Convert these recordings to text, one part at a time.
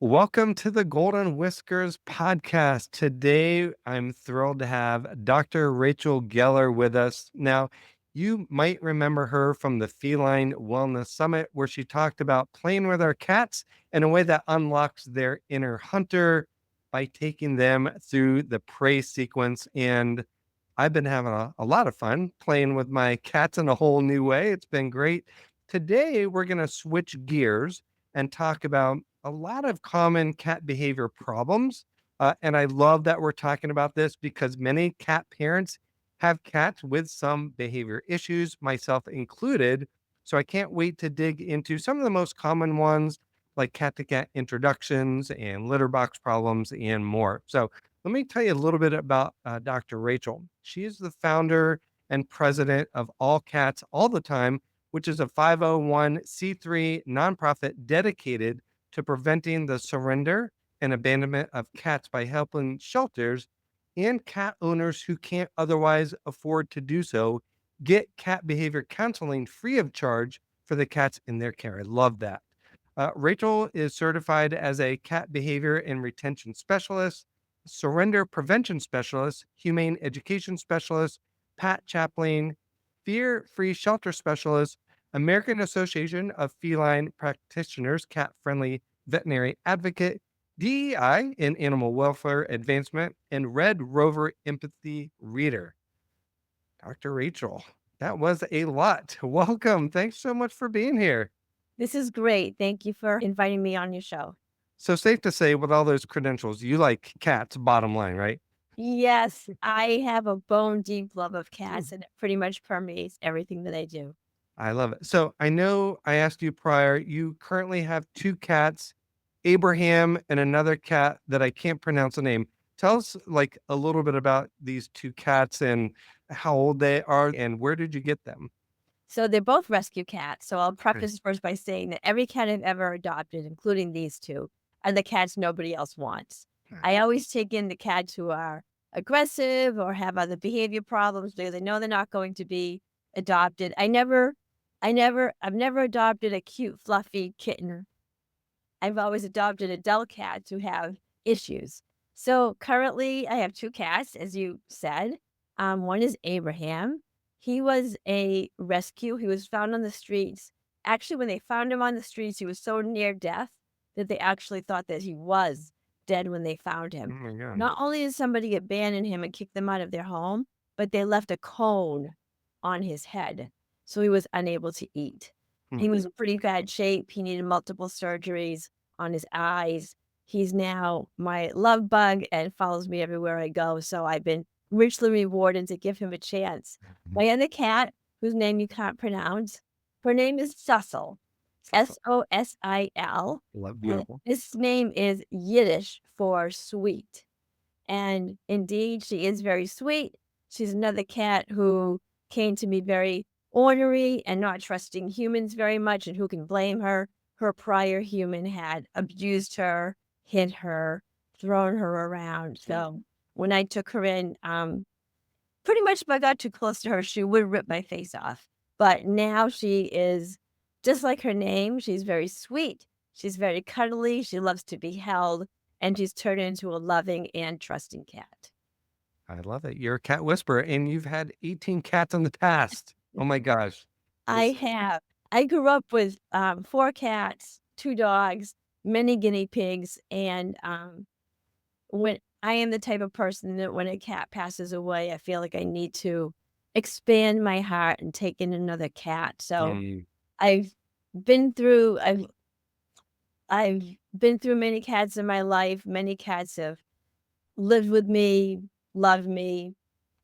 Welcome to the Golden Whiskers Podcast. Today, I'm thrilled to have Dr. Rachel Geller with us. Now, you might remember her from the Feline Wellness Summit, where she talked about playing with our cats in a way that unlocks their inner hunter by taking them through the prey sequence. And I've been having a lot of fun playing with my cats in a whole new way. It's been great. Today, we're going to switch gears and talk about a lot of common cat behavior problems. And I love that we're talking about this because many cat parents have cats with some behavior issues, myself included. So I can't wait to dig into some of the most common ones like cat to cat introductions and litter box problems and more. So let me tell you a little bit about Dr. Rachel. She is the founder and president of All Cats All the Time, which is a 501c3 nonprofit dedicated to preventing the surrender and abandonment of cats by helping shelters and cat owners who can't otherwise afford to do so get cat behavior counseling free of charge for the cats in their care. I love that. Rachel is certified as a cat behavior and retention specialist, surrender prevention specialist, humane education specialist, pat chaplain, fear free shelter specialist, American Association of Feline Practitioners, cat friendly veterinary advocate, DEI in animal welfare advancement, and Red Rover empathy reader. Dr. Rachel, that was a lot. Welcome. Thanks so much for being here. This is great. Thank you for inviting me on your show. So, safe to say, with all those credentials, you like cats, bottom line, right? Yes, I have a bone deep love of cats, and it pretty much permeates everything that I do. I love it. So, I know I asked you prior, you currently have two cats, Abraham and another cat that I can't pronounce the name. Tell us like a little bit about these two cats and how old they are and where did you get them? So they're both rescue cats. So I'll Okay. preface first by saying that every cat I've ever adopted, including these two, are the cats nobody else wants. I always take in the cats who are aggressive or have other behavior problems because I know they're not going to be adopted. I've never adopted a cute, fluffy kitten. I've always adopted adult cats who have issues. So currently, I have two cats, as you said. One is Abraham. He was a rescue. He was found on the streets. Actually, when they found him on the streets, he was so near death that they actually thought that he was dead when they found Oh him. my God. Not only did somebody abandon him and kick them out of their home, but they left a cone on his head, so he was unable to eat. Hmm. He was in pretty bad shape. He needed multiple surgeries on his eyes. He's now my love bug and follows me everywhere I go. So I've been richly rewarded to give him a chance. My other cat, whose name you can't pronounce, her name is Sussel, Sosil. Love, And beautiful. this name is Yiddish for sweet. And indeed, she is very sweet. She's another cat who came to me very ornery and not trusting humans very much. And who can blame her? Her prior human had abused her, hit her, thrown her around. So when I took her in, pretty much if I got too close to her, she would rip my face off. But now she is just like her name. She's very sweet. She's very cuddly. She loves to be held. And she's turned into a loving and trusting cat. I love it. You're a cat whisperer and you've had 18 cats in the past. Oh my gosh. I This, have. I grew up with 4 cats, 2 dogs, many guinea pigs, and when I am the type of person that when a cat passes away, I feel like I need to expand my heart and take in another cat. So mm, I've been through I've been through many cats in my life. Many cats have lived with me, loved me,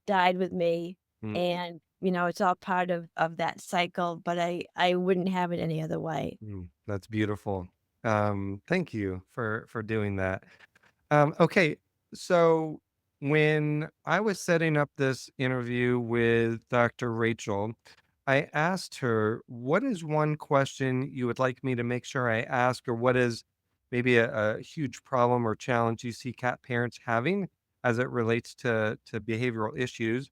died with me, mm, and, it's all part of that cycle, but I wouldn't have it any other way. that's beautiful. Thank you for doing that. Okay, so when I was setting up this interview with Dr. Rachel, I asked her, what is one question you would like me to make sure I ask, or what is maybe a huge problem or challenge you see cat parents having as it relates to behavioral issues?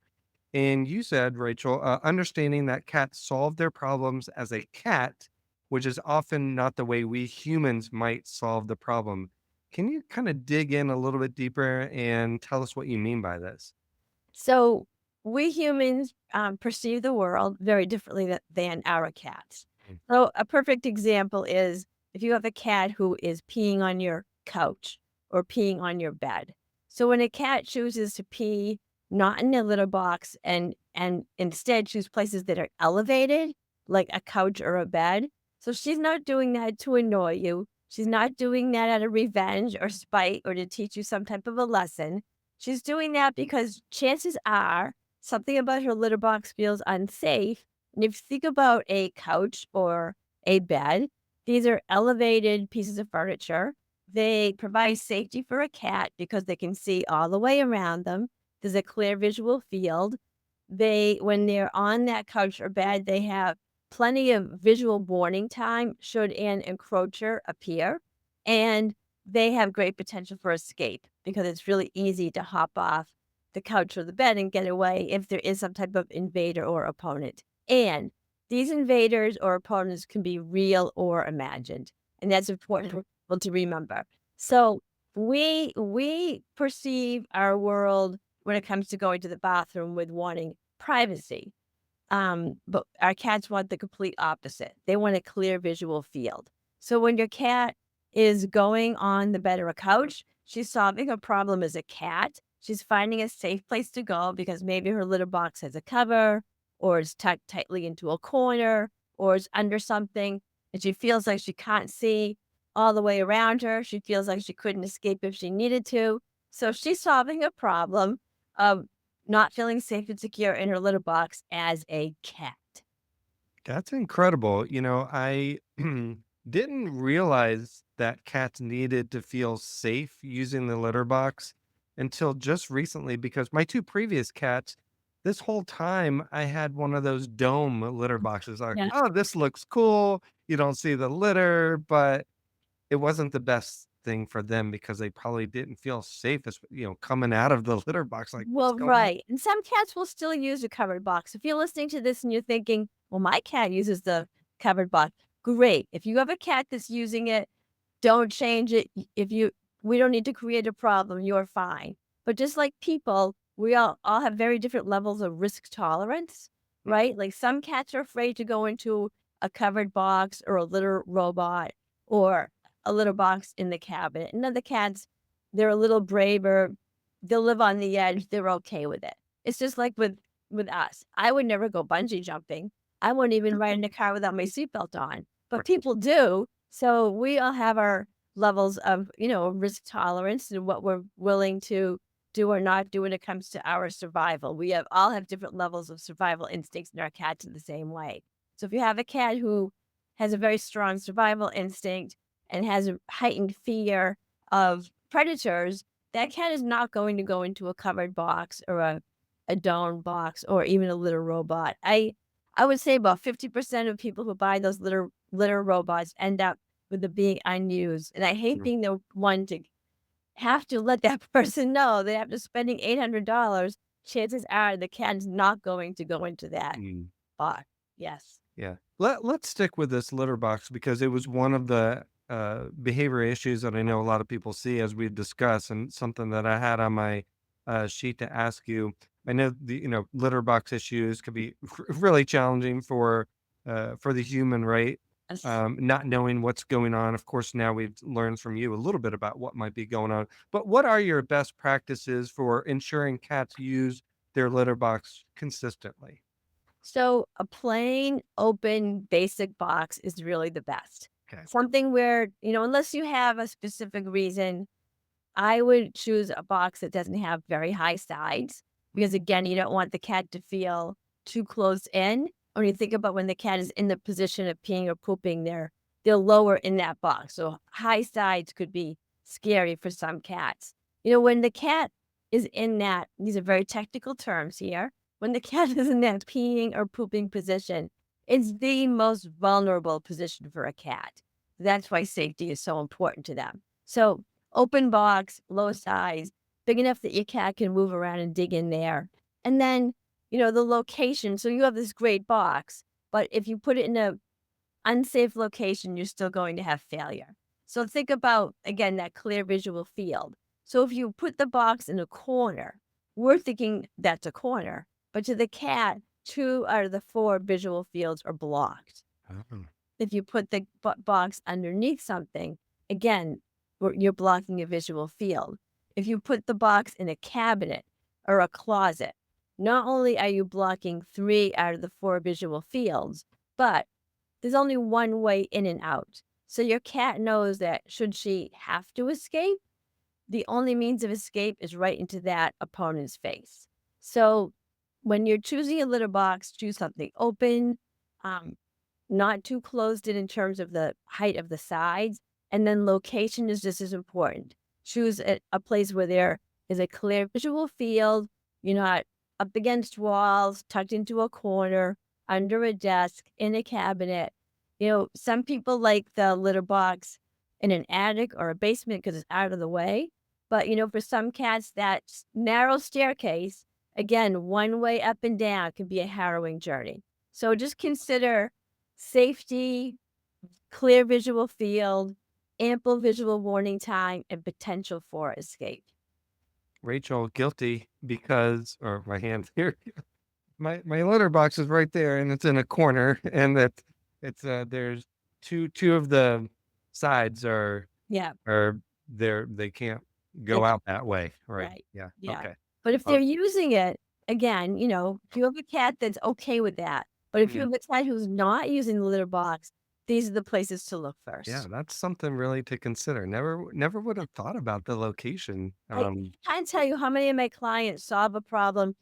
And you said, Rachel, understanding that cats solve their problems as a cat, which is often not the way we humans might solve the problem. Can you kind of dig in a little bit deeper and tell us what you mean by this? So we humans perceive the world very differently than our cats. Mm. So a perfect example is if you have a cat who is peeing on your couch or peeing on your bed. So when a cat chooses to pee not in a litter box and instead choose places that are elevated, like a couch or a bed. So she's not doing that to annoy you. She's not doing that out of revenge or spite or to teach you some type of a lesson. She's doing that because chances are something about her litter box feels unsafe. And if you think about a couch or a bed, these are elevated pieces of furniture. They provide safety for a cat because they can see all the way around them. There's a clear visual field. When they're on that couch or bed, they have plenty of visual warning time should an encroacher appear. And they have great potential for escape because it's really easy to hop off the couch or the bed and get away if there is some type of invader or opponent. And these invaders or opponents can be real or imagined. And that's important for people to remember. So we perceive our world when it comes to going to the bathroom with wanting privacy. But our cats want the complete opposite. They want a clear visual field. So when your cat is going on the bed or a couch, she's solving a problem as a cat. She's finding a safe place to go because maybe her litter box has a cover or is tucked tightly into a corner or is under something. And she feels like she can't see all the way around her. She feels like she couldn't escape if she needed to. So she's solving a problem of not feeling safe and secure in her litter box as a cat. That's incredible. I didn't realize that cats needed to feel safe using the litter box until just recently because my two previous cats, this whole time, I had one of those dome litter boxes. Like, Yeah. oh, this looks cool. You don't see the litter, but it wasn't the best thing for them because they probably didn't feel safe as coming out of the litter box. Like, what's Well, going on? right. And some cats will still use a covered box. If you're listening to this and you're thinking, well, my cat uses the covered box, great. If you have a cat that's using it, don't change it. We don't need to create a problem. You're fine. But just like people, we all have very different levels of risk tolerance, right? Like some cats are afraid to go into a covered box or a litter robot or a litter box in the cabinet. And other cats, they're a little braver. They'll live on the edge. They're okay with it. It's just like with us. I would never go bungee jumping. I wouldn't even ride in a car without my seatbelt on. But people do. So we all have our levels of, risk tolerance and what we're willing to do or not do when it comes to our survival. All have different levels of survival instincts, and our cats in the same way. So if you have a cat who has a very strong survival instinct and has a heightened fear of predators, that cat is not going to go into a covered box or a dome box or even a litter robot. I would say about 50% of people who buy those litter robots end up with it being unused. And I hate being the one to have to let that person know that after spending $800, chances are the cat is not going to go into that Mm. box. Yes. Yeah. Let's stick with this litter box because it was one of the behavior issues that I know a lot of people see as we've discussed, and something that I had on my sheet to ask you. I know the litter box issues could be really challenging for the human, right? Yes. Not knowing what's going on. Of course, now we've learned from you a little bit about what might be going on. But what are your best practices for ensuring cats use their litter box consistently? So a plain, open, basic box is really the best. Okay. Something where, unless you have a specific reason, I would choose a box that doesn't have very high sides because, again, you don't want the cat to feel too close in. When you think about when the cat is in the position of peeing or pooping, they're lower in that box. So high sides could be scary for some cats. When the cat is in that, these are very technical terms here. When the cat is in that peeing or pooping position, it's the most vulnerable position for a cat. That's why safety is so important to them. So open box, low size, big enough that your cat can move around and dig in there. And then, the location. So you have this great box, but if you put it in a unsafe location, you're still going to have failure. So think about, again, that clear visual field. So if you put the box in a corner, we're thinking that's a corner, but to the cat, 2 out of the 4 visual fields are blocked. Oh. If you put the box underneath something, again, you're blocking a visual field. If you put the box in a cabinet or a closet, not only are you blocking 3 out of the 4 visual fields, but there's only one way in and out. So your cat knows that should she have to escape, the only means of escape is right into that opponent's face. So when you're choosing a litter box, choose something open, um, not too closed in terms of the height of the sides. And then location is just as important. Choose a place where there is a clear visual field. You're not up against walls, tucked into a corner, under a desk, in a cabinet. Some people like the litter box in an attic or a basement because it's out of the way. But, for some cats, that narrow staircase, again, one way up and down can be a harrowing journey. So just consider safety, clear visual field, ample visual warning time, and potential for escape. Rachel, guilty because, or my hand here, my litter box is right there, and it's in a corner, and there's two of the sides Yeah, are there. They can't they go out that way, right? right. Yeah. Yeah. Okay. But if Oh, they're using it, again, if you have a cat that's okay with that, but if you mm, have a cat who's not using the litter box, these are the places to look yeah, first. that's something really to consider. Never would have thought about the location. I can't tell you how many of my clients solve a problem.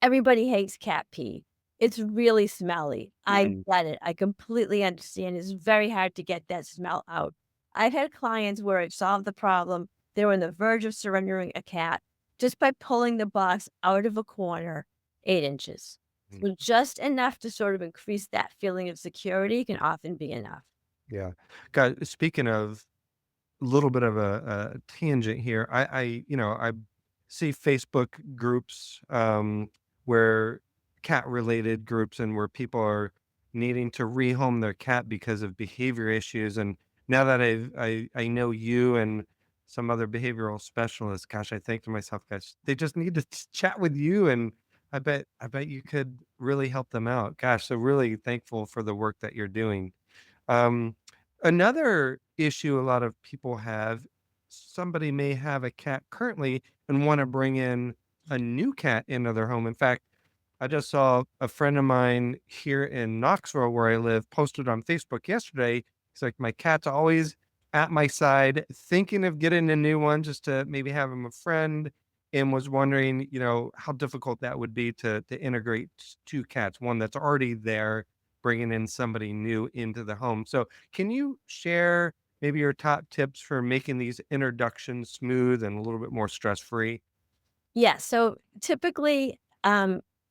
Everybody hates cat pee. It's really smelly. I Mm, get it. I completely understand. It's very hard to get that smell out. I've had clients where it solved the problem. They were on the verge of surrendering a cat just by pulling the box out of a corner 8 inches. mm, So just enough to sort of increase that feeling of security can often be enough. yeah. God, speaking of little bit of a tangent here. I see Facebook groups where cat related groups and where people are needing to rehome their cat because of behavior issues. And now that I know you and some other behavioral specialists, gosh, I think to myself, gosh, they just need to chat with you, and I bet you could really help them out. Gosh, so really thankful for the work that you're doing. Um, Another issue a lot of people have, somebody may have a cat currently and want to bring in a new cat into their home. In fact, I just saw a friend of mine here in Knoxville, where I live, posted on Facebook yesterday. He's like, my cat's always at my side, thinking of getting a new one just to maybe have him a friend, and was wondering, how difficult that would be to integrate two cats, one that's already there, bringing in somebody new into the home. So, can you share maybe your top tips for making these introductions smooth and a little bit more stress free? Yeah, so typically,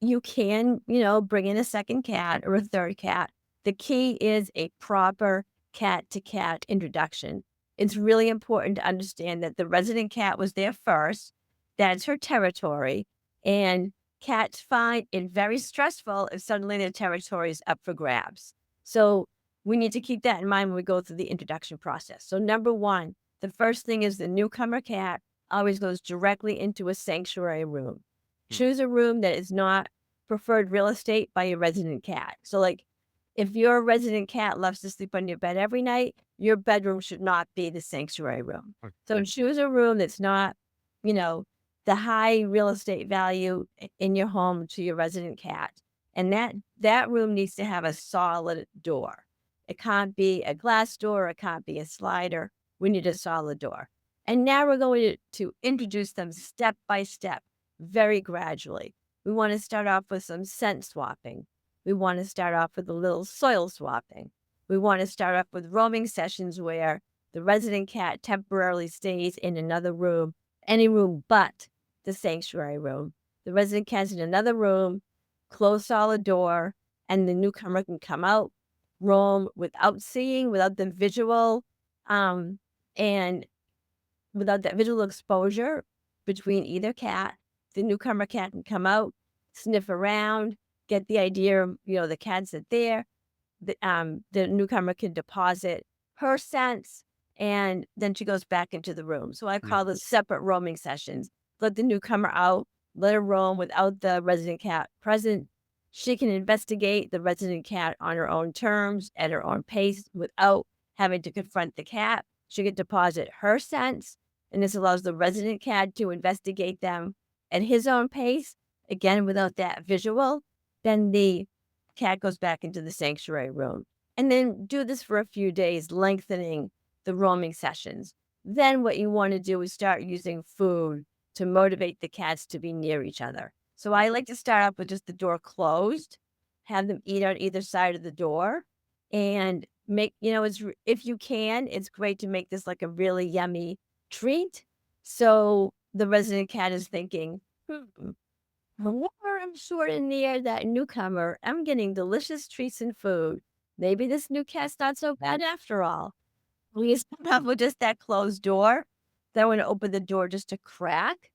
you can, bring in a second cat or a third cat. The key is a proper cat to cat introduction. It's really important to understand that the resident cat was there first. That's her territory. And cats find it very stressful if suddenly their territory is up for grabs. So we need to keep that in mind when we go through the introduction process. So, number one, the first thing is the newcomer cat always goes directly into a sanctuary room. Mm, Choose a room that is not preferred real estate by your resident cat. So, like, if your resident cat loves to sleep on your bed every night, your bedroom should not be the sanctuary room. So, okay. choose a room that's not, you know, the high real estate value in your home to your resident cat. And that room needs to have a solid door. It can't be a glass door, it can't be a slider. We need a solid door. And now we're going to introduce them step by step, very gradually. We want to start off with some scent swapping. We want to start off with a little soil swapping. We want to start off with roaming sessions where the resident cat temporarily stays in another room, any room but the sanctuary room. The resident cat's in another room, close solid door, and the newcomer can come out, roam without seeing, without the visual, and without that visual exposure between either cat. The newcomer cat can come out, sniff around, get the idea, the cats are there. The newcomer can deposit her scents, and then she goes back into the room. So I call Mhm. this separate roaming sessions. Let the newcomer out, let her roam without the resident cat present. She can investigate the resident cat on her own terms, at her own pace, without having to confront the cat. She can deposit her scents, and this allows the resident cat to investigate them at his own pace, again, without that visual. Then the cat goes back into the sanctuary room. And then do this for a few days, lengthening the roaming sessions. Then what you want to do is start using food to motivate the cats to be near each other. So I like to start off with just the door closed, have them eat on either side of the door, and make, if you can, it's great to make this like a really yummy treat. So the resident cat is thinking, whenever I'm sort of near that newcomer, I'm getting delicious treats and food. Maybe this new cat's not so bad after all. We start off with just that closed door. Then we're gonna open the door just a crack,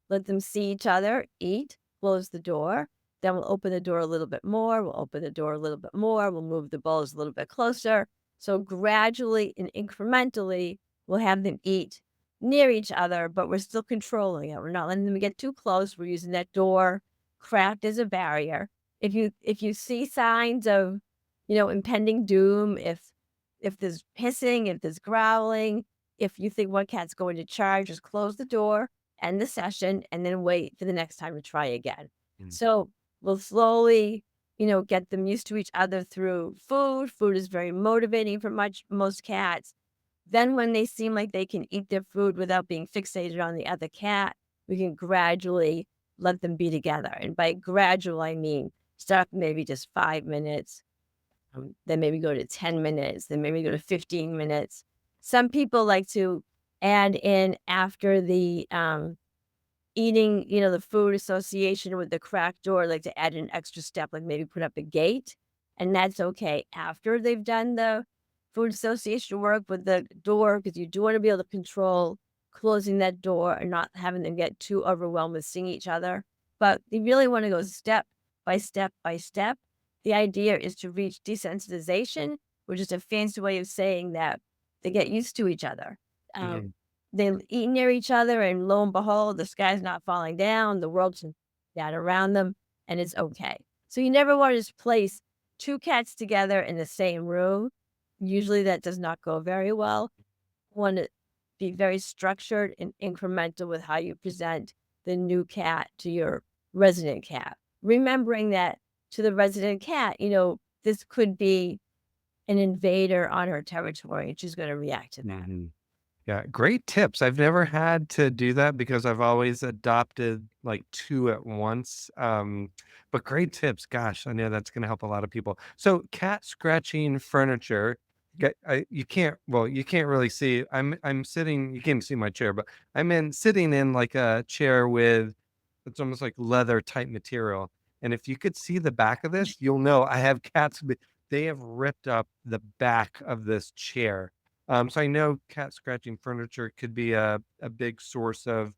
let them see each other, eat, close the door. Then we'll open the door a little bit more. We'll open the door a little bit more. We'll move the bowls a little bit closer. So gradually and incrementally, we'll have them eat near each other, but we're still controlling it. We're not letting them get too close. We're using that door cracked as a barrier. If you see signs of, impending doom, if there's hissing, if there's growling, if you think one cat's going to charge, just close the door, end the session, and then wait for the next time to try again. Mm. So we'll slowly, get them used to each other through food. Food is very motivating for most cats. Then when they seem like they can eat their food without being fixated on the other cat, we can gradually let them be together. And by gradual, I mean start maybe just 5 minutes, then maybe go to 10 minutes, then maybe go to 15 minutes. Some people like to add in after the eating, the food association with the cracked door, like to add an extra step, like maybe put up a gate. And that's okay after they've done the food association work with the door, because you do want to be able to control closing that door and not having them get too overwhelmed with seeing each other. But you really want to go step by step by step. The idea is to reach desensitization, which is a fancy way of saying that they get used to each other. Um, Mhm. they eat near each other, and lo and behold, the sky's not falling down, the world's down around them, and it's okay. So you never want to just place two cats together in the same room. Usually that does not go very well. You want to be very structured and incremental with how you present the new cat to your resident cat. Remembering that to the resident cat, this could be an invader on her territory, and she's going to react to that. Mhm. Yeah, great tips. I've never had to do that because I've always adopted like 2 at once. But great tips. Gosh, I know that's gonna help a lot of people. So cat scratching furniture, you can't really see. I'm sitting, you can't see my chair, but sitting in like a chair with it's almost like leather type material. And if you could see the back of this, you'll know I have cats, they have ripped up the back of this chair. So I know cat scratching furniture could be a big source of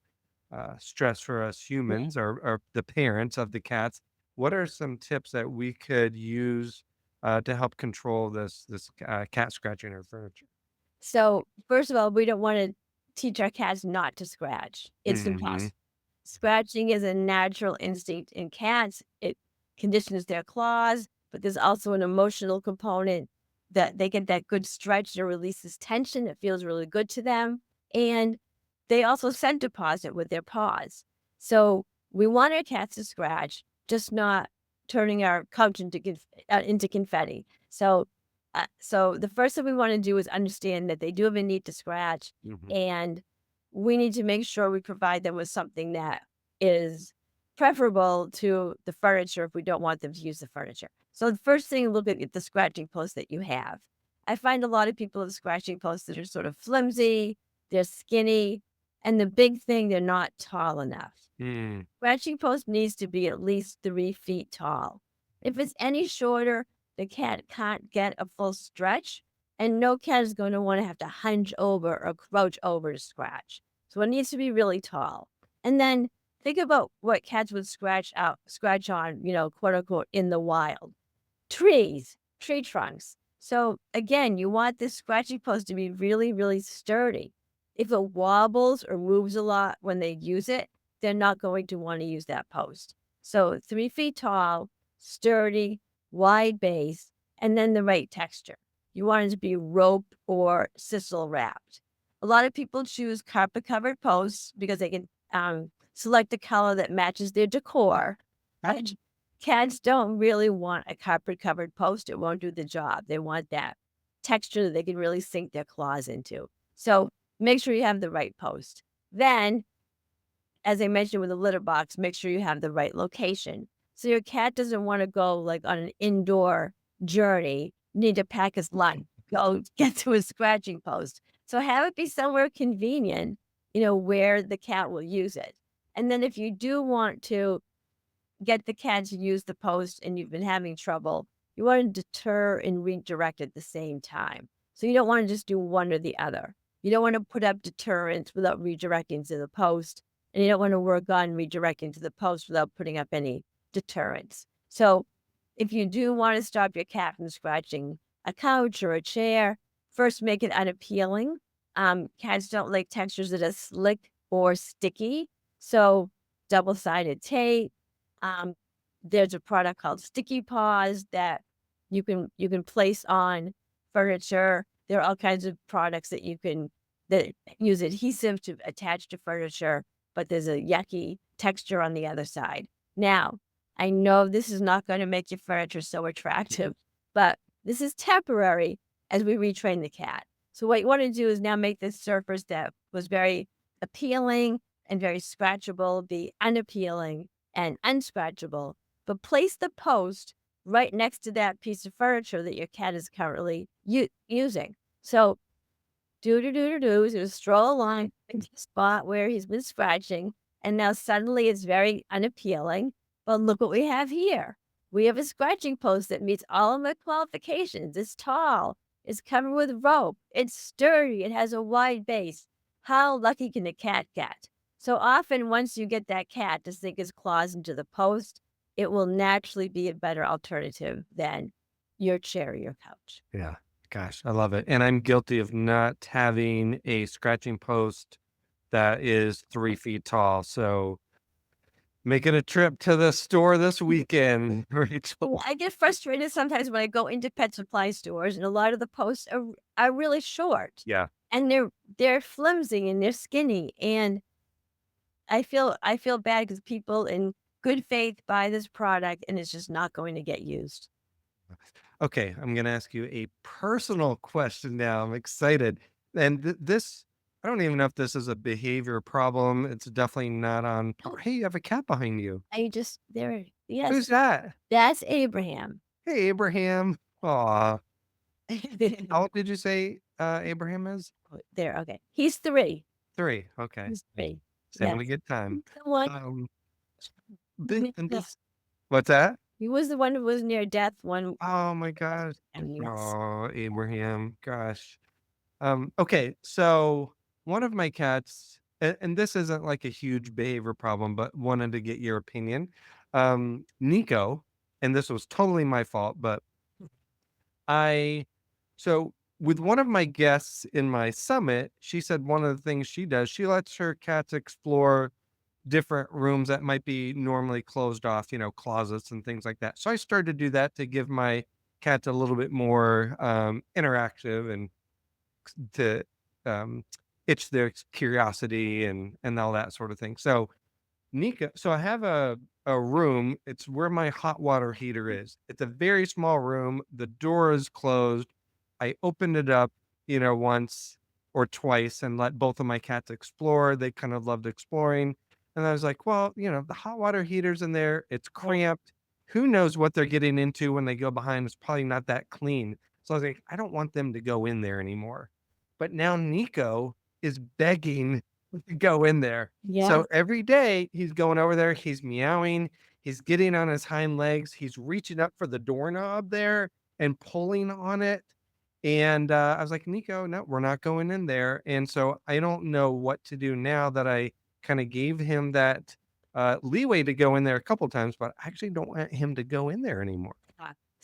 stress for us Yeah. humans or the parents of the cats. What are some tips that we could use to help control this cat scratching our furniture? So, first of all, we don't want to teach our cats not to scratch. It's Hmm. impossible. Scratching is a natural instinct in cats. It conditions their claws, but there's also an emotional component that they get that good stretch that releases tension. It feels really good to them. And they also scent deposit with their paws. So we want our cats to scratch, just not turning our couch into confetti. So the first thing we want to do is understand that they do have a need to scratch, Hmm. and we need to make sure we provide them with something that is preferable to the furniture if we don't want them to use the furniture. So the first thing, look at the scratching posts that you have. I find a lot of people have scratching posts that are sort of flimsy, they're skinny, and the big thing, they're not tall enough. Mm. Scratching post needs to be at least 3 feet tall. If it's any shorter, the cat can't get a full stretch, and no cat is going to want to have to hunch over or crouch over to scratch. So it needs to be really tall. And then think about what cats would scratch on, quote unquote, in the wild. Trees, tree trunks. So again, you want this scratching post to be really, really sturdy. If it wobbles or moves a lot when they use it, they're not going to want to use that post. So 3 feet tall, sturdy, wide base, and then the right texture. You want it to be rope or sisal wrapped. A lot of people choose carpet covered posts because they can select a color that matches their decor. But cats don't really want a carpet covered post. It won't do the job. They want that texture that they can really sink their claws into. So make sure you have the right post. Then, as I mentioned with the litter box, make sure you have the right location. So your cat doesn't want to go like on an indoor journey, need to pack his lunch, go get to a scratching post. So have it be somewhere convenient, where the cat will use it. And then if you do want to get the cat to use the post and you've been having trouble, you want to deter and redirect at the same time. So you don't want to just do one or the other. You don't want to put up deterrence without redirecting to the post, and you don't want to work on redirecting to the post without putting up any deterrence. So if you do want to stop your cat from scratching a couch or a chair, first make it unappealing. Cats don't like textures that are slick or sticky. So double-sided tape. Um, there's a product called Sticky Paws that you can place on furniture. There are all kinds of products that use adhesive to attach to furniture, but there's a yucky texture on the other side. Now, I know this is not going to make your furniture so attractive, but this is temporary as we retrain the cat. So what you want to do is now make this surface that was very appealing and very scratchable be unappealing and unscratchable, but place the post right next to that piece of furniture that your cat is currently using. So do, just stroll along in the spot where he's been scratching, and now suddenly it's very unappealing. But look what we have here. We have a scratching post that meets all of my qualifications. It's tall, it's covered with rope, it's sturdy, it has a wide base. How lucky can a cat get? So often, once you get that cat to sink his claws into the post, it will naturally be a better alternative than your chair or your couch. Yeah. Gosh, I love it. And I'm guilty of not having a scratching post that is 3 feet tall. So making a trip to the store this weekend, Rachel. I get frustrated sometimes when I go into pet supply stores and a lot of the posts are really short Yeah. and they're flimsy and they're skinny, and I feel bad because people in good faith buy this product and it's just not going to get used. Okay, I'm going to ask you a personal question now. I'm excited. And this, I don't even know if this is a behavior problem. It's definitely not on. Oh, Hey, you have a cat behind you. I just there Who's yes, that? that's Abraham. Hey, Abraham. Aw. There, How old did you say Abraham is? okay. He's 3. 3. Okay. He's 3. He's having a Yes. good time. He's the one Um, and yeah. this, what's that? He was the one who was near death one Oh my gosh. and yes. Oh, Abraham. Gosh. Okay, so one of my cats, and this isn't like a huge behavior problem, but wanted to get your opinion. Nico, and this was totally my fault, but I, so with one of my guests in my summit, she said one of the things she does, she lets her cats explore different rooms that might be normally closed off, closets and things like that. So I started to do that to give my cats a little bit more interactive and to um, itch their curiosity and all that sort of thing. So so I have a room. It's where my hot water heater is. It's a very small room. The door is closed. I opened it up, once or twice and let both of my cats explore. They kind of loved exploring. And I was like, well, the hot water heater's in there. It's cramped. Who knows what they're getting into when they go behind? It's probably not that clean. So I was like, I don't want them to go in there anymore. But now Nico is begging to go in there. Yeah. So every day he's going over there, he's meowing, he's getting on his hind legs, he's reaching up for the doorknob there and pulling on it. And I was like, Nico, no, we're not going in there. And so I don't know what to do now that I kind of gave him that leeway to go in there a couple times, but I actually don't want him to go in there anymore.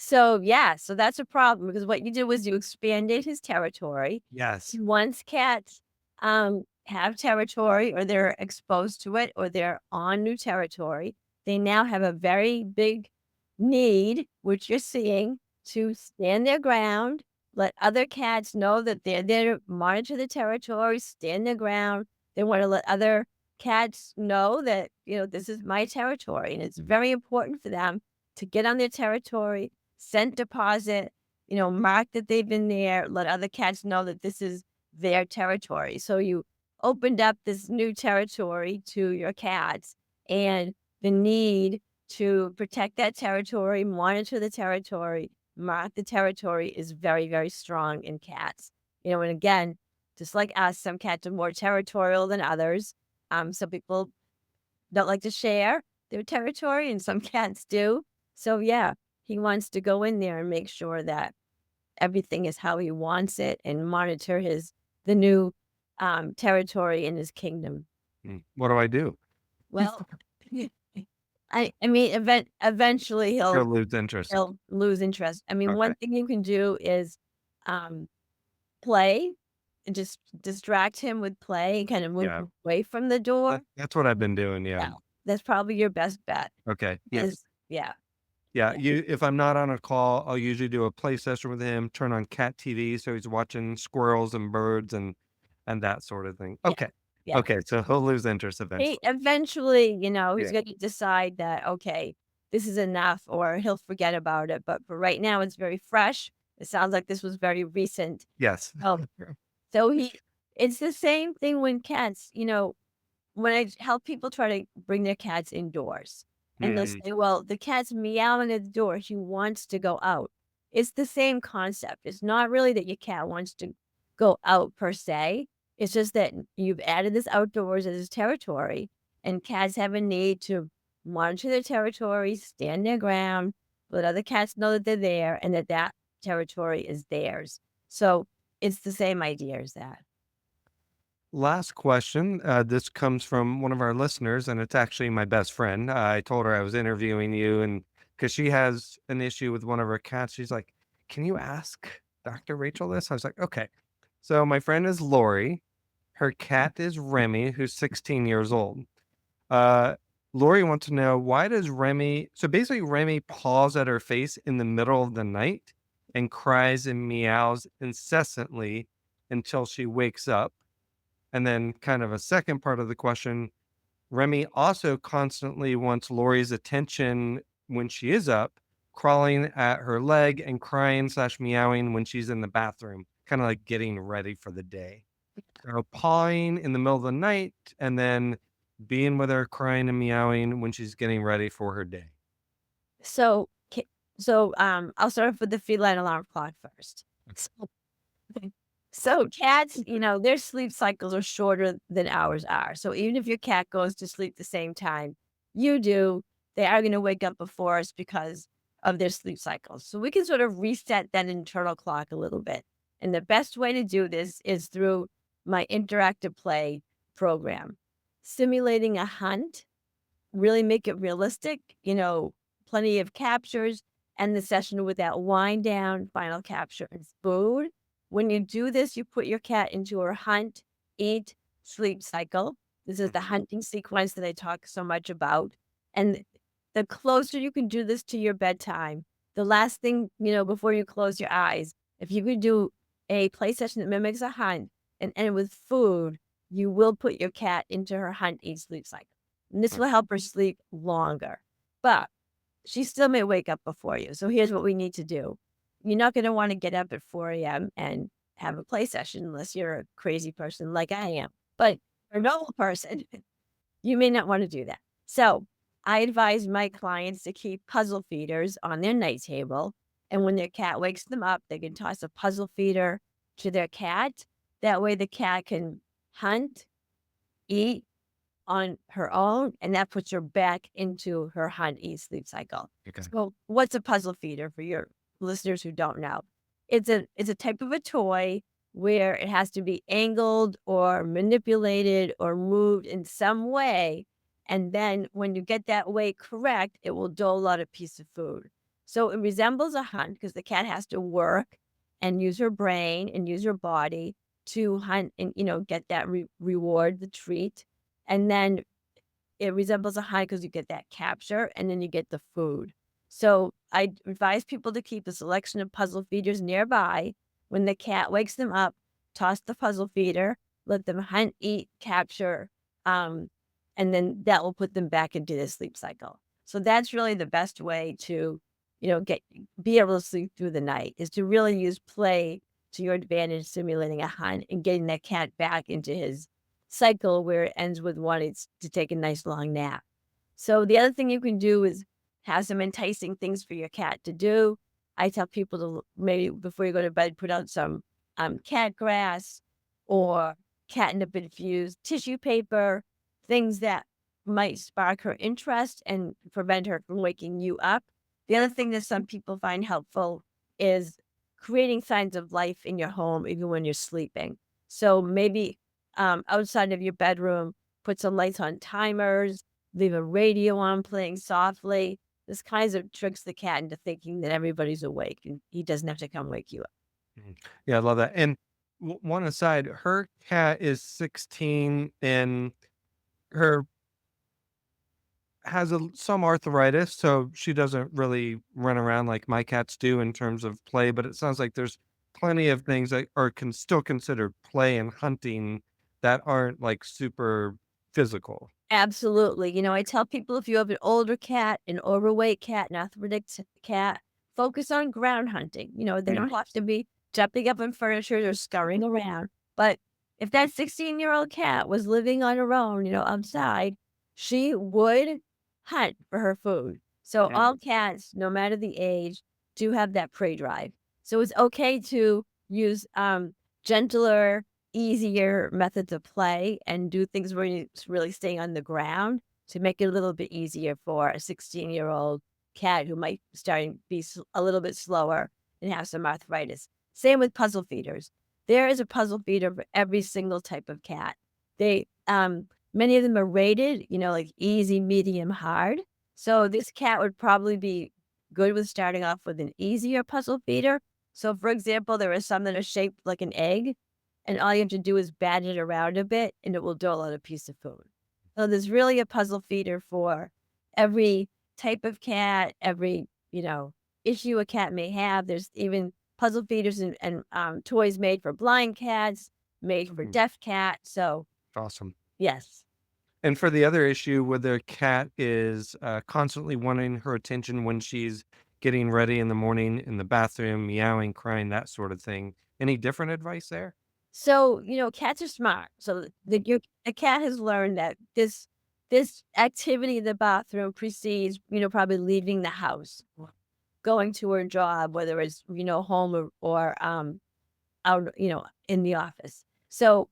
So, yeah, so that's a problem because what you did was you expanded his territory. Yes. Once cats have territory or they're exposed to it or they're on new territory, they now have a very big need, which you're seeing, to stand their ground, let other cats know that they're there to monitor the territory, stand their ground. They want to let other cats know that, this is my territory. And it's very important for them to get on their territory, scent deposit, mark that they've been there, let other cats know that this is their territory. So you opened up this new territory to your cats and the need to protect that territory, monitor the territory, mark the territory is very, very strong in cats. And again, just like us, some cats are more territorial than others. Some people don't like to share their territory and some cats do. So yeah, he wants to go in there and make sure that everything is how he wants it and monitor the new territory in his kingdom. What do I do? Well, I mean, eventually He'll lose interest. he'll lose interest. I mean, Okay. one thing you can do is um, play and just distract him with play and kind of move Yeah. him away from the door. That's what I've been doing. Yeah. Yeah, that's probably your best bet. Okay. Yeah. Is yeah, Yeah. yeah, If I'm not on a call, I'll usually do a play session with him, turn on cat TV. So he's watching squirrels and birds and that sort of thing. yeah, Okay. yeah. Okay. So he'll lose interest He eventually. eventually, he's Yeah. gonna decide that, okay, this is enough, or he'll forget about it, but for right now, it's very fresh. It sounds like this was very recent. Yes. Oh, so it's the same thing when cats, when I help people try to bring their cats indoors, and they'll Mhm. say, "Well, the cat's meowing at the door, she wants to go out." It's the same concept. It's not really that your cat wants to go out per se. It's just that you've added this outdoors as his territory, and cats have a need to monitor their territory, stand their ground, let other cats know that they're there and that territory is theirs. So, it's the same idea as that. Last question. This comes from one of our listeners, and it's actually my best friend. I told her I was interviewing you, and because she has an issue with one of her cats, she's like, "Can you ask Dr. Rachel this?" I was like, "Okay." So my friend is Lori. Her cat is Remy, who's 16 years old. Uh, Lori wants to know, why does Remy? So basically, Remy paws at her face in the middle of the night and cries and meows incessantly until she wakes up. And then, kind of a second part of the question, Remy also constantly wants Lori's attention when she is up, crawling at her leg and crying slash meowing when she's in the bathroom, kind of like getting ready for the day. So pawing in the middle of the night and then being with her, crying and meowing when she's getting ready for her day. So, I'll start off with the feline alarm clock first. So so cats, their sleep cycles are shorter than ours are. So even if your cat goes to sleep the same time you do, they are gonna wake up before us because of their sleep cycles. So we can sort of reset that internal clock a little bit. And the best way to do this is through my interactive play program. Simulating a hunt, really make it realistic, plenty of captures, and the session with that wind down, final capture, and food. When you do this, you put your cat into her hunt, eat, sleep cycle. This is the hunting sequence that I talk so much about. And the closer you can do this to your bedtime, the last thing, before you close your eyes, if you could do a play session that mimics a hunt and end with food, you will put your cat into her hunt, eat, sleep cycle. And this will help her sleep longer. But she still may wake up before you. So here's what we need to do. You're not going to want to get up at 4 a.m. and have a play session unless you're a crazy person like I am. But for a normal person, you may not want to do that. So I advise my clients to keep puzzle feeders on their night table. And when their cat wakes them up, they can toss a puzzle feeder to their cat. That way the cat can hunt, eat, on her own, and that puts her back into her hunt, eat, sleep cycle. Okay. So, what's a puzzle feeder for your listeners who don't know? It's a type of a toy where it has to be angled or manipulated or moved in some way, and then when you get that way correct, it will dole out a piece of food. So it resembles a hunt because the cat has to work and use her brain and use her body to hunt and, get that reward, the treat. And then it resembles a hunt because you get that capture and then you get the food. So I advise people to keep a selection of puzzle feeders nearby. When the cat wakes them up, toss the puzzle feeder, let them hunt, eat, capture, um, and then that will put them back into the sleep cycle. So that's really the best way to, be able to sleep through the night is to really use play to your advantage, simulating a hunt and getting that cat back into his cycle where it ends with wanting to take a nice long nap. So the other thing you can do is have some enticing things for your cat to do. I tell people to maybe before you go to bed, put out some cat grass or catnip infused tissue paper, things that might spark her interest and prevent her from waking you up. The other thing that some people find helpful is creating signs of life in your home, even when you're sleeping. So maybe outside of your bedroom, put some lights on timers, leave a radio on playing softly. This kinds of tricks the cat into thinking that everybody's awake and he doesn't have to come wake you up. Mhm. Yeah, I love that. And one aside, her cat is 16 and her has some arthritis, so she doesn't really run around like my cats do in terms of play, but it sounds like there's plenty of things that are still considered play and hunting that aren't like super physical. Absolutely. I tell people if you have an older cat, an overweight cat, an arthritic cat, focus on ground hunting. They don't have to be jumping up on furniture or scurrying around. But if that 16-year-old cat was living on her own, outside, she would hunt for her food. So all cats, no matter the age, do have that prey drive. So it's okay to use gentler, easier methods of play and do things where you really stay on the ground to make it a little bit easier for a 16-year-old cat who might starting to be a little bit slower and have some arthritis. Same with puzzle feeders. There is a puzzle feeder for every single type of cat. They many of them are rated, like easy, medium, hard. So this cat would probably be good with starting off with an easier puzzle feeder. So for example, there are some that are shaped like an egg and all you have to do is bat it around a bit and it will dole out a piece of food. So there's really a puzzle feeder for every type of cat, every, issue a cat may have. There's even puzzle feeders and toys made for blind cats, made for Mhm. deaf cats. So Awesome. yes. And for the other issue where the cat is constantly wanting her attention when she's getting ready in the morning in the bathroom, meowing, crying, that sort of thing. Any different advice there? So, cats are smart. So a cat has learned that this activity in the bathroom precedes, probably leaving the house, going to her job, whether it's, home or out, in the office. So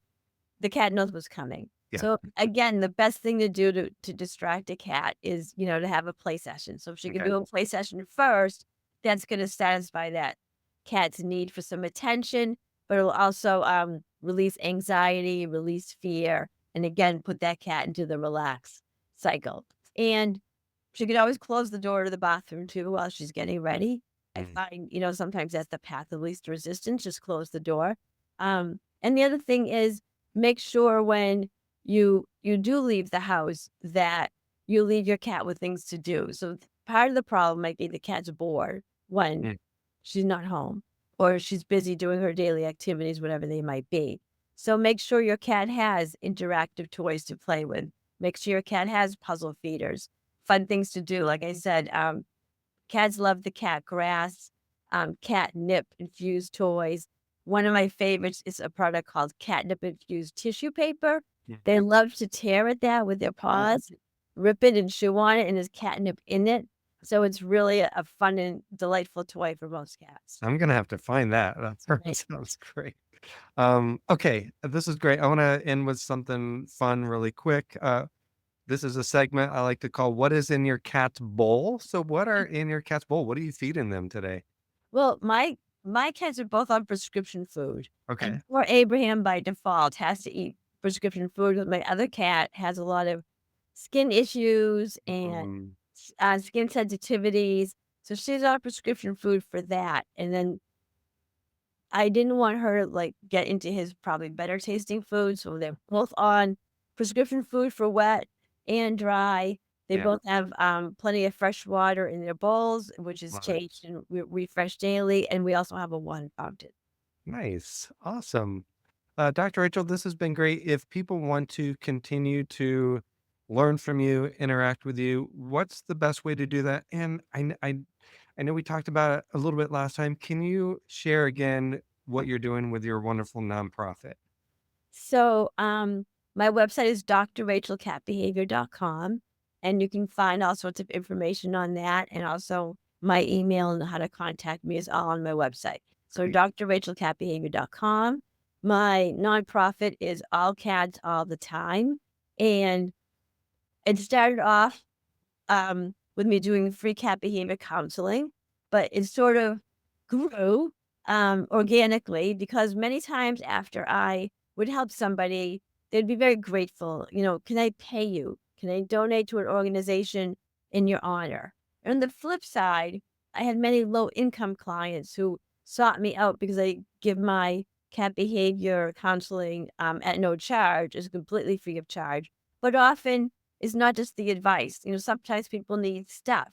the cat knows what's coming. Yeah. So again, the best thing to do to distract a cat is, to have a play session. So if she can Okay. do a play session first, that's going to satisfy that cat's need for some attention, but it'll also release anxiety, release fear, and again put that cat into the relax cycle. And she could always close the door to the bathroom too while she's getting ready. I Mm. find, sometimes that's the path of least resistance, just close the door. And the other thing is make sure when you do leave the house that you leave your cat with things to do. So part of the problem might be the cat's bored when Mm. she's not home or she's busy doing her daily activities, whatever they might be. So make sure your cat has interactive toys to play with. Make sure your cat has puzzle feeders, fun things to do. Like I said, cats love the cat grass, catnip infused toys. One of my favorites is a product called catnip infused tissue paper. Yeah. They love to tear at that with their paws, rip it and chew on it, and there's catnip in it. So it's really a fun and delightful toy for most cats. I'm gonna have to find that. That Right. sounds great. Okay, this is great. I want to end with something fun really quick. This is a segment I like to call "What is in your cat's bowl?" So, what are in your cat's bowl? What are you feeding them today? Well, my cats are both on prescription food, Okay. and poor Abraham by default has to eat prescription food. But my other cat has a lot of skin issues and Mm, skin sensitivities. So she's on prescription food for that. And then I didn't want her to like get into his probably better tasting food. So they're both on prescription food for wet and dry. They Yeah. both have plenty of fresh water in their bowls, which is Love it. changed and refreshed daily. And we also have a water fountain. Nice. Awesome. Dr. Rachel, this has been great. If people want to continue to learn from you, interact with you, what's the best way to do that? And I know we talked about it a little bit last time. Can you share again what you're doing with your wonderful nonprofit? So my website is drrachelcatbehavior.com, and you can find all sorts of information on that. And also my email and how to contact me is all on my website. So Great. drrachelcatbehavior.com. My nonprofit is All Cats All the Time. And it started off with me doing free cat behavior counseling, but it sort of grew organically because many times after I would help somebody, they'd be very grateful. You know, can I pay you? Can I donate to an organization in your honor? And on the flip side, I had many low income clients who sought me out because I give my cat behavior counseling at no charge, is completely free of charge. But often it's not just the advice. You know, sometimes people need stuff.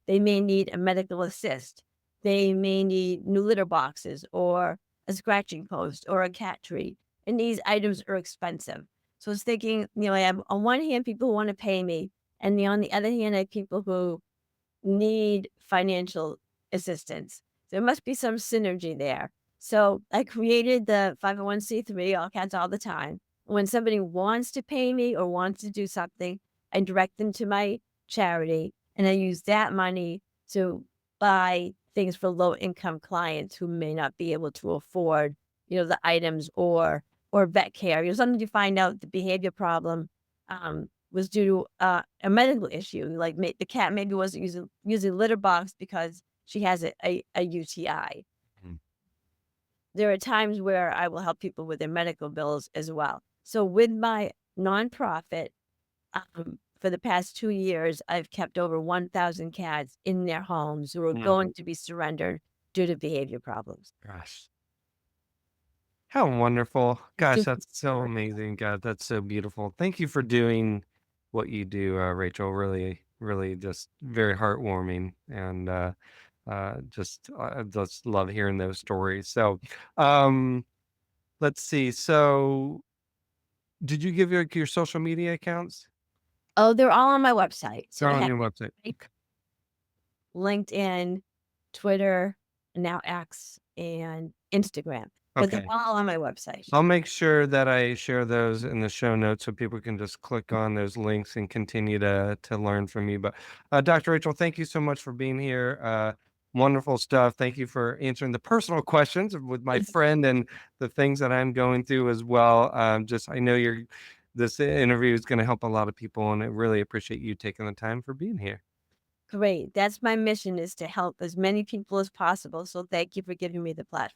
They may need a medical assist. They may need new litter boxes or a scratching post or a cat treat. And these items are expensive. So I was thinking, you know, I have on one hand people who want to pay me, and on the other hand, I have people who need financial assistance. There must be some synergy there. So I created the 501(c)(3), All Cats All the Time. When somebody wants to pay me or wants to do something, I direct them to my charity, and I use that money to buy things for low income clients who may not be able to afford, you know, the items or vet care. You know, sometimes you find out the behavior problem was due to a medical issue. Like the cat maybe wasn't using litter box because she has a UTI. Mhm. There are times where I will help people with their medical bills as well. So with my nonprofit, for the past 2 years, I've kept over 1,000 cats in their homes who are Mm, going to be surrendered due to behavior problems. gosh, how wonderful. Gosh, Super that's so amazing. God, that's so beautiful. Thank you for doing what you do, Rachel. Really, really just very heartwarming. And just love hearing those stories. So, um, let's see. So, did you give your social media accounts? Oh, they're all on my website. So They're I on have your website. LinkedIn, Twitter, and now X, and Instagram, but they're Okay. all on my website. I'll make sure that I share those in the show notes so people can just click on those links and continue to learn from you. But Dr. Rachel, thank you so much for being here. Wonderful stuff. Thank you for answering the personal questions with my friend and the things that I'm going through as well. Just I know this interview is going to help a lot of people, and I really appreciate you taking the time for being here. Great. That's my mission, is to help as many people as possible. So thank you for giving me the platform.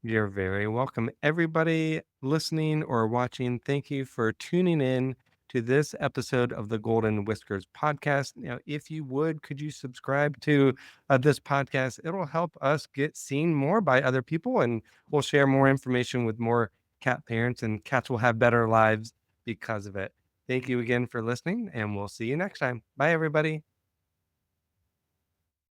You're very welcome. Everybody listening or watching, thank you for tuning in to this episode of the Golden Whiskers podcast. Now, if you would, could you subscribe to this podcast? It'll help us get seen more by other people, and we'll share more information with more cat parents, and cats will have better lives because of it. Thank you again for listening, and we'll see you next time. Bye, everybody.